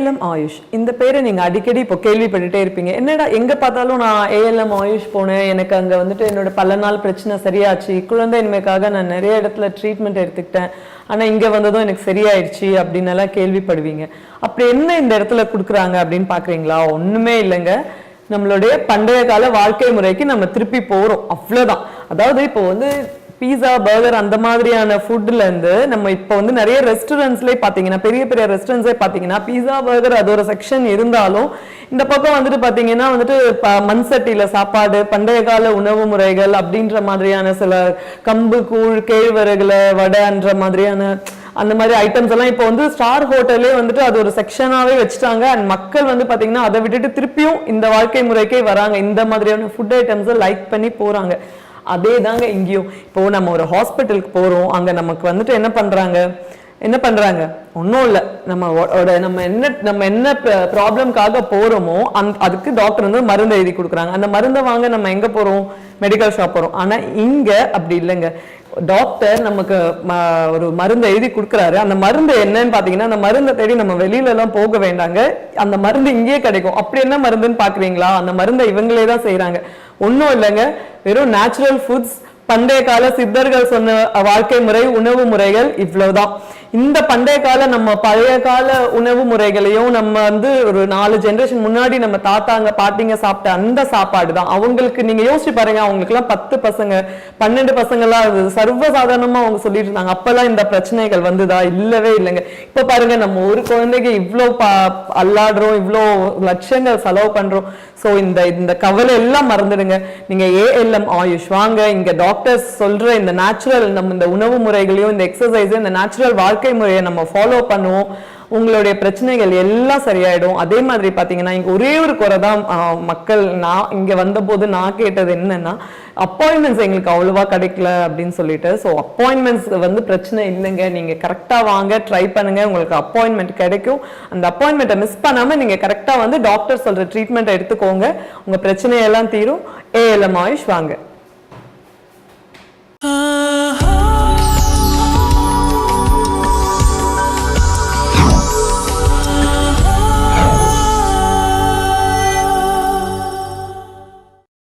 ALM AYUSH இந்த பேரை நீங்க அடிக்கடி இப்போ கேள்விப்பட்டுட்டே இருப்பீங்க. என்னடா எங்க பார்த்தாலும் நான் ALM ஆயுஷ் போனேன், எனக்கு அங்க வந்துட்டு என்னோட பல நாள் பிரச்சனை சரியாச்சு, குழந்தையின்மைக்காக நான் நிறைய இடத்துல ட்ரீட்மெண்ட் எடுத்துக்கிட்டேன், ஆனா இங்க வந்ததும் எனக்கு சரியாயிடுச்சு அப்படின்னு எல்லாம் கேள்விப்படுவீங்க. அப்படி என்ன இந்த இடத்துல கொடுக்குறாங்க அப்படின்னு பாக்குறீங்களா? ஒண்ணுமே இல்லைங்க, நம்மளுடைய பண்டைய கால வாழ்க்கை முறைக்கு நம்ம திருப்பி போறோம், அவ்வளவுதான். அதாவது இப்போ வந்து பீஸா பர்கர் அந்த மாதிரியான ஃபுட்ல இருந்து நம்ம இப்போ வந்து நிறைய ரெஸ்டாரண்ட்ஸ்லேயே பார்த்தீங்கன்னா, பெரிய பெரிய ரெஸ்டாரண்ட்ஸே பார்த்தீங்கன்னா பீஸா பர்கர் அது ஒரு செக்ஷன் இருந்தாலும், இந்த பக்கம் வந்துட்டு பார்த்தீங்கன்னா வந்துட்டு மண் சட்டியில சாப்பாடு, பண்டைய கால உணவு முறைகள் அப்படின்ற மாதிரியான சில கம்பு கூழ், கேழ்வரகுல வடைன்ற மாதிரியான அந்த மாதிரி ஐட்டம்ஸ் எல்லாம் இப்போ வந்து ஸ்டார் ஹோட்டலே வந்துட்டு அது ஒரு செக்ஷனாவே வச்சுட்டாங்க. அண்ட் மக்கள் வந்து பாத்தீங்கன்னா அதை விட்டுட்டு திருப்பியும் இந்த வாழ்க்கை முறைக்கே வராங்க, இந்த மாதிரியான ஃபுட் ஐட்டம்ஸை லைக் பண்ணி போறாங்க. அதே தாங்க இங்கேயும். இப்போ நம்ம ஒரு ஹாஸ்பிட்டலுக்கு போறோம், அங்க நமக்கு வந்துட்டு என்ன பண்றாங்க ஒன்றும் இல்லை, நம்ம என்ன ப்ராப்ளம்காக போறோமோ அதுக்கு டாக்டர் வந்து மருந்து எழுதி கொடுக்குறாங்க. அந்த மருந்தை வாங்க நம்ம எங்க போறோம்? மெடிக்கல் ஷாப் போறோம். ஆனா இங்க அப்படி இல்லைங்க. டாக்டர் நமக்கு ஒரு மருந்து எழுதி கொடுக்குறாரு. அந்த மருந்து என்னன்னு பாத்தீங்கன்னா, அந்த மருந்தை தேடி நம்ம வெளியில எல்லாம் போக வேண்டாங்க, அந்த மருந்து இங்கேயே கிடைக்கும். அப்படி என்ன மருந்துன்னு பாக்குறீங்களா? அந்த மருந்தை இவங்களே தான் செய்யறாங்க. ஒன்றும் இல்லைங்க, வெறும் நேச்சுரல் ஃபுட்ஸ், பண்டைய கால சித்தர்கள் சொன்ன வாழ்க்கை முறை, உணவு முறைகள், இவ்வளவுதான். இந்த பண்டைய கால நம்ம பழைய கால உணவு முறைகளையும் நம்ம வந்து ஒரு 4 ஜெனரேஷன் முன்னாடி நம்ம தாத்தாங்க பாட்டிங்க சாப்பிட்ட அந்த சாப்பாடு தான். அவங்களுக்கு நீங்க யோசிச்சு பாருங்க, அவங்களுக்கு எல்லாம் 10 பசங்க 12 பசங்கள்லாம் சர்வசாதாரணமா அவங்க சொல்லிட்டு இருந்தாங்க. அப்பெல்லாம் இந்த பிரச்சனைகள் வந்துதா? இல்லவே இல்லைங்க. இப்ப பாருங்க, நம்ம ஒரு குழந்தைக்கு இவ்வளோ அல்லாடுறோம், இவ்வளோ லட்சங்கள் செலவு பண்றோம். ஸோ இந்த கவலை எல்லாம் மறந்துடுங்க. நீங்க ALM ஆயுஷ் வாங்க, இங்க டாக்டர்ஸ் சொல்ற இந்த நேச்சுரல் நம்ம இந்த உணவு முறைகளையும் இந்த எக்ஸசைஸையும் இந்த நேச்சுரல் வாழ்க்கை முறையை நம்ம ஃபாலோ பண்ணுவோம். உங்களுடைய பிரச்சனைகள் எல்லாம் சரியாயிடும். அதே மாதிரி பாத்தீங்கன்னா இங்க ஒரே ஒரு குறை தான் மக்கள், நான் இங்க வந்த போது நான் கேட்டது என்னன்னா, அப்பாயின்மெண்ட்ஸ் எங்களுக்கு அவ்வளவா கிடைக்கல அப்படின்னு சொல்லிட்டு. ஸோ அப்பாயின்மெண்ட்ஸ் வந்து பிரச்சனை இல்லைங்க, நீங்க கரெக்டா வாங்க, ட்ரை பண்ணுங்க, உங்களுக்கு அப்பாயின்மெண்ட் கிடைக்கும். அந்த அப்பாயின்மெண்ட்டை மிஸ் பண்ணாம நீங்க கரெக்டா வந்து டாக்டர் சொல்ற ட்ரீட்மெண்ட் எடுத்துக்கோங்க, உங்க பிரச்சனையெல்லாம் தீரும். ALM ஆயுஷ் வாங்க.